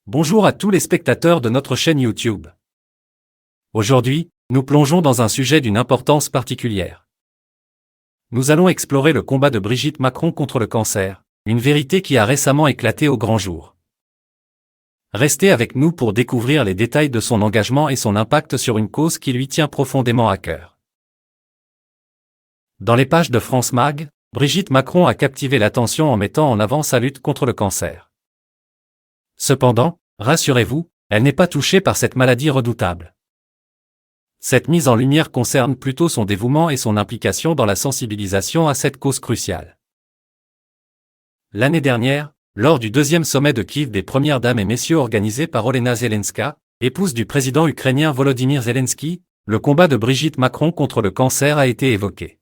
Bonjour à tous les spectateurs de notre chaîne YouTube. Aujourd'hui, nous plongeons dans un sujet d'une importance particulière. Nous allons explorer le combat de Brigitte Macron contre le cancer, une vérité qui a récemment éclaté au grand jour. Restez avec nous pour découvrir les détails de son engagement et son impact sur une cause qui lui tient profondément à cœur. Dans les pages de France Mag, Brigitte Macron a captivé l'attention en mettant en avant sa lutte contre le cancer. Cependant, rassurez-vous, elle n'est pas touchée par cette maladie redoutable. Cette mise en lumière concerne plutôt son dévouement et son implication dans la sensibilisation à cette cause cruciale. L'année dernière, lors du deuxième sommet de Kiev des Premières Dames et Messieurs organisé par Olena Zelenska, épouse du président ukrainien Volodymyr Zelensky, le combat de Brigitte Macron contre le cancer a été évoqué.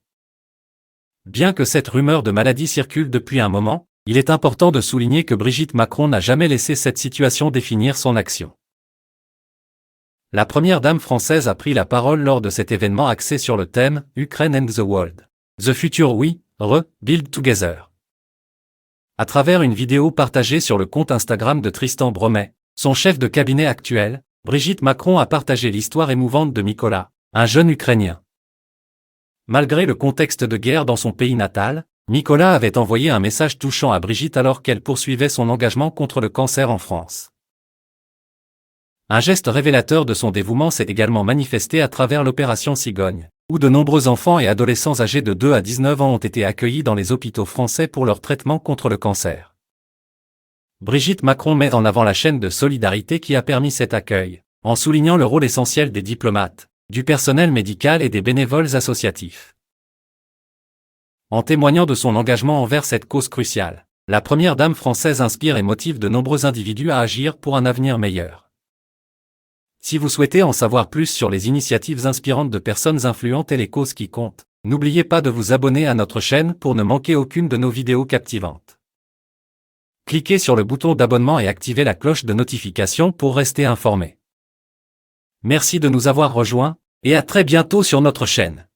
Bien que cette rumeur de maladie circule depuis un moment, il est important de souligner que Brigitte Macron n'a jamais laissé cette situation définir son action. La première dame française a pris la parole lors de cet événement axé sur le thème « Ukraine and the World. The Future We, Build Together ». À travers une vidéo partagée sur le compte Instagram de Tristan Bromet, son chef de cabinet actuel, Brigitte Macron a partagé l'histoire émouvante de Mykola, un jeune Ukrainien. Malgré le contexte de guerre dans son pays natal, Mykola avait envoyé un message touchant à Brigitte alors qu'elle poursuivait son engagement contre le cancer en France. Un geste révélateur de son dévouement s'est également manifesté à travers l'opération Cigogne, où de nombreux enfants et adolescents âgés de 2 à 19 ans ont été accueillis dans les hôpitaux français pour leur traitement contre le cancer. Brigitte Macron met en avant la chaîne de solidarité qui a permis cet accueil, en soulignant le rôle essentiel des diplomates, du personnel médical et des bénévoles associatifs. En témoignant de son engagement envers cette cause cruciale, la première dame française inspire et motive de nombreux individus à agir pour un avenir meilleur. Si vous souhaitez en savoir plus sur les initiatives inspirantes de personnes influentes et les causes qui comptent, n'oubliez pas de vous abonner à notre chaîne pour ne manquer aucune de nos vidéos captivantes. Cliquez sur le bouton d'abonnement et activez la cloche de notification pour rester informé. Merci de nous avoir rejoints, et à très bientôt sur notre chaîne.